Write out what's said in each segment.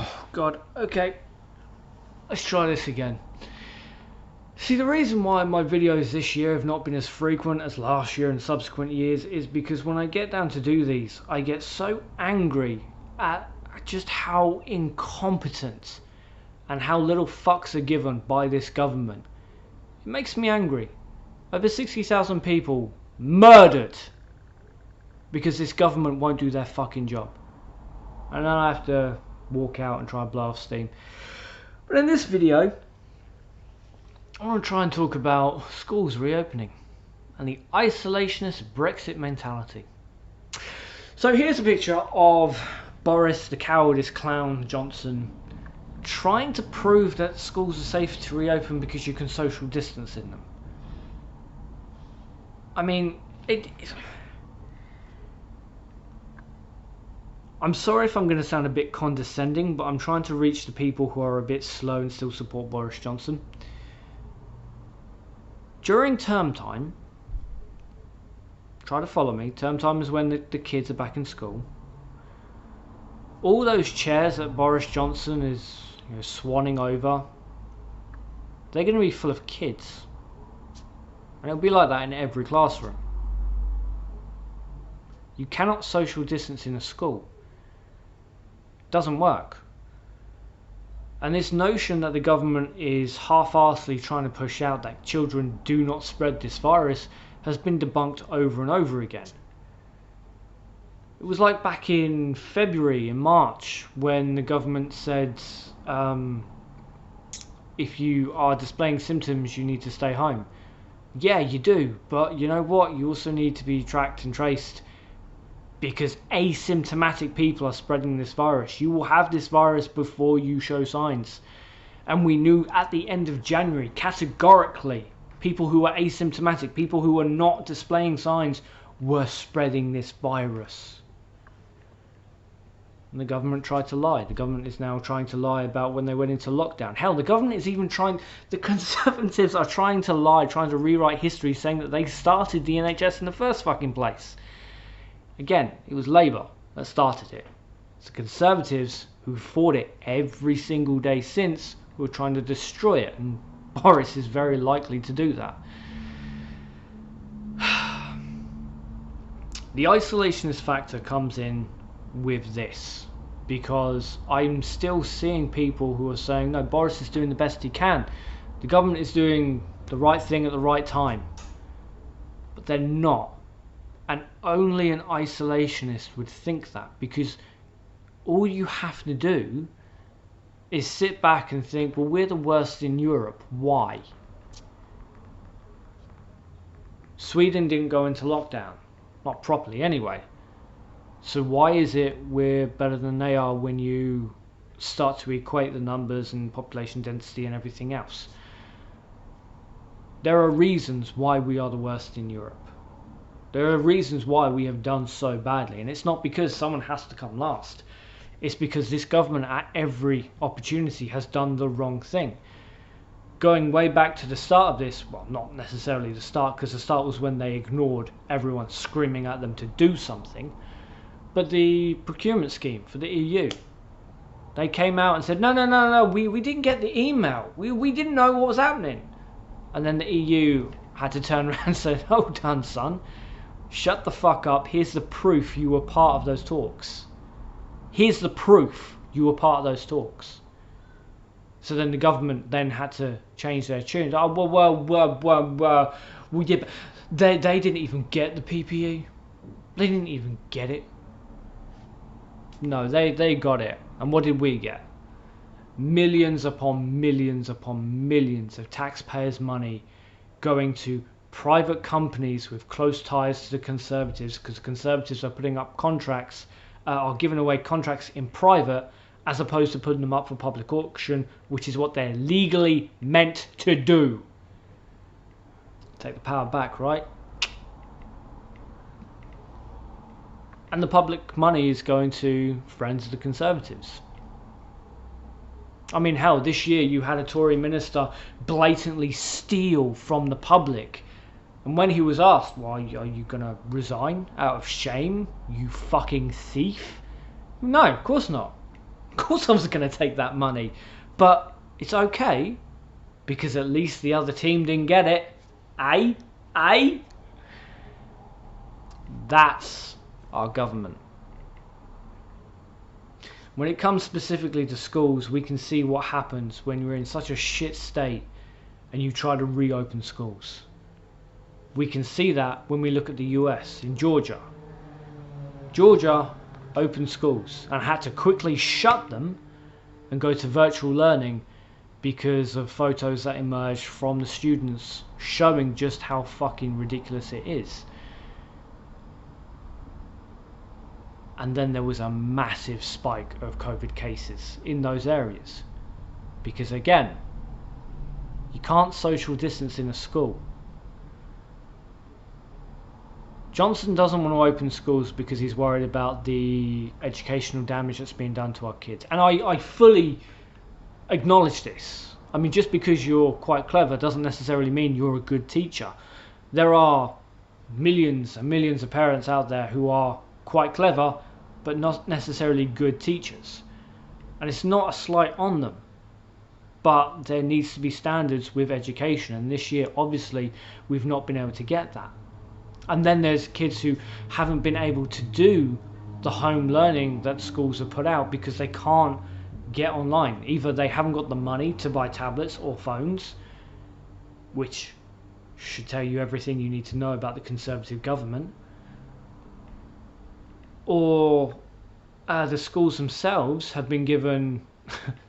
Oh, God. Okay. Let's try this again. See, the reason why my videos this year have not been as frequent as last year and subsequent years is because when I get down to do these, I get so angry at just how incompetent and how little fucks are given by this government. It makes me angry. Over 60,000 people murdered because this government won't do their fucking job. And then I have to walk out and try and blow off steam. But in this video, I want to try and talk about schools reopening and the isolationist Brexit mentality. So here's a picture of Boris, the cowardice clown Johnson, trying to prove that schools are safe to reopen because you can social distance in them. I mean, I'm sorry if I'm going to sound a bit condescending, but I'm trying to reach the people who are a bit slow and still support Boris Johnson. During term time, try to follow me, term time is when the kids are back in school. All those chairs that Boris Johnson is swanning over, they're going to be full of kids. And it'll be like that in every classroom. You cannot social distance in a school. It doesn't work. And this notion that the government is half-arsedly trying to push out that children do not spread this virus has been debunked over and over again. It was like back in February, in March, when the government said if you are displaying symptoms you need to stay home. Yeah, you do, but you know what? You also need to be tracked and traced because asymptomatic people are spreading this virus. You will have this virus before you show signs. And we knew at the end of January, categorically, people who were asymptomatic, people who were not displaying signs, were spreading this virus. And the government tried to lie. The government is now trying to lie about when they went into lockdown. Hell, the government is even trying, the Conservatives are trying to lie, trying to rewrite history, saying that they started the NHS in the first fucking place. Again, it was Labour that started it. It's the Conservatives who fought it every single day since who are trying to destroy it. And Boris is very likely to do that. The isolationist factor comes in with this, because I'm still seeing people who are saying, no, Boris is doing the best he can. The government is doing the right thing at the right time. But they're not. And only an isolationist would think that, because all you have to do is sit back and think, well, we're the worst in Europe. Why? Sweden didn't go into lockdown. Not properly anyway. So why is it we're better than they are when you start to equate the numbers and population density and everything else? There are reasons why we are the worst in Europe. There are reasons why we have done so badly. And it's not because someone has to come last. It's because this government at every opportunity has done the wrong thing. Going way back to the start of this, well, not necessarily the start, because the start was when they ignored everyone screaming at them to do something. But the procurement scheme for the EU, they came out and said, no, we didn't get the email. We didn't know what was happening. And then the EU had to turn around and say, hold on, son. Shut the fuck up. Here's the proof you were part of those talks. Here's the proof you were part of those talks. So then the government then had to change their tune. Oh, well, yeah, they didn't even get the PPE. They didn't even get it. No, they got it. And what did we get? Millions upon millions upon millions of taxpayers' money going to private companies with close ties to the Conservatives, because Conservatives are putting up contracts, are giving away contracts in private as opposed to putting them up for public auction, which is what they're legally meant to do. Take the power back, right? And the public money is going to friends of the Conservatives. I mean, hell, this year you had a Tory minister blatantly steal from the public. And when he was asked, well, are you going to resign out of shame, you fucking thief? No, of course not. Of course I was going to take that money. But it's okay, because at least the other team didn't get it. Eh? That's our government. When it comes specifically to schools, we can see what happens when you're in such a shit state and you try to reopen schools. We can see that when we look at the US, in Georgia. Georgia opened schools and had to quickly shut them and go to virtual learning because of photos that emerged from the students showing just how fucking ridiculous it is. And then there was a massive spike of COVID cases in those areas. Because again, you can't social distance in a school. Johnson doesn't want to open schools because he's worried about the educational damage that's being done to our kids. And I fully acknowledge this. I mean, just because you're quite clever doesn't necessarily mean you're a good teacher. There are millions and millions of parents out there who are quite clever but not necessarily good teachers, and it's not a slight on them, but there needs to be standards with education, and this year obviously we've not been able to get that. And then there's kids who haven't been able to do the home learning that schools have put out because they can't get online. Either they haven't got the money to buy tablets or phones, which should tell you everything you need to know about the Conservative government, or the schools themselves have been given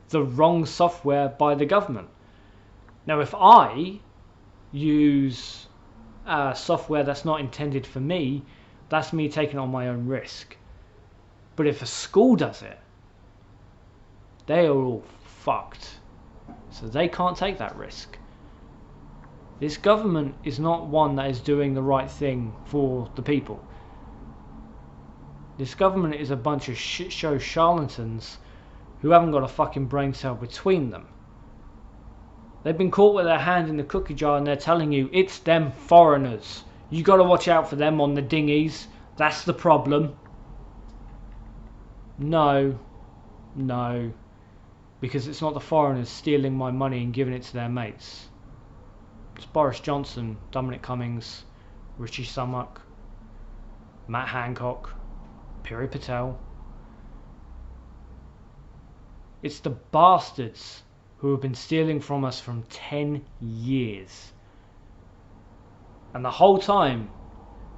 the wrong software by the government. Now, if I use software that's not intended for me, that's me taking it on my own risk. But if a school does it, they are all fucked. So they can't take that risk. This government is not one that is doing the right thing for the people. This government is a bunch of shit show charlatans who haven't got a fucking brain cell between them. They've been caught with their hand in the cookie jar and they're telling you it's them foreigners. You got to watch out for them on the dinghies. That's the problem. No. Because it's not the foreigners stealing my money and giving it to their mates. It's Boris Johnson, Dominic Cummings, Rishi Sunak, Matt Hancock, Piri Patel. It's the bastards who have been stealing from us from 10 years. And the whole time,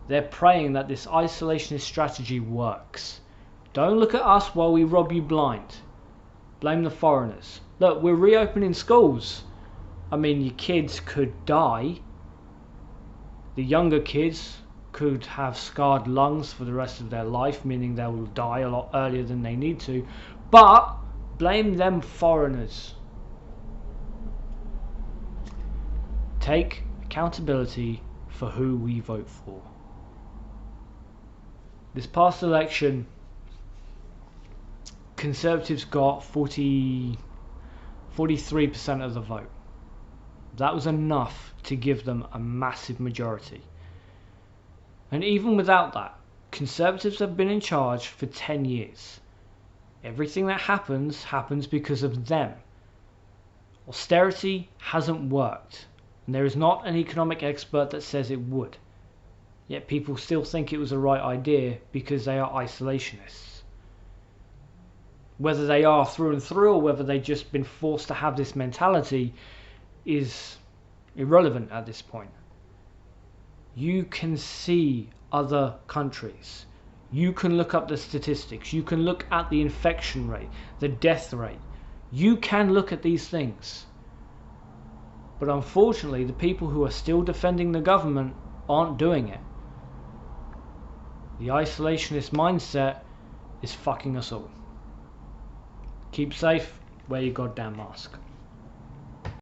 they're praying that this isolationist strategy works. Don't look at us while we rob you blind. Blame the foreigners. Look, we're reopening schools. I mean, your kids could die. The younger kids could have scarred lungs for the rest of their life, meaning they will die a lot earlier than they need to. But blame them foreigners. Take accountability for who we vote for. This past election, Conservatives got 43% of the vote. That was enough to give them a massive majority. And even without that, Conservatives have been in charge for 10 years. Everything that happens because of them. Austerity hasn't worked, and there is not an economic expert that says it would. Yet people still think it was the right idea because they are isolationists. Whether they are through and through or whether they've just been forced to have this mentality is irrelevant at this point. You can see other countries. You can look up the statistics. You can look at the infection rate, the death rate. You can look at these things. But unfortunately, the people who are still defending the government aren't doing it. The isolationist mindset is fucking us all. Keep safe, wear your goddamn mask.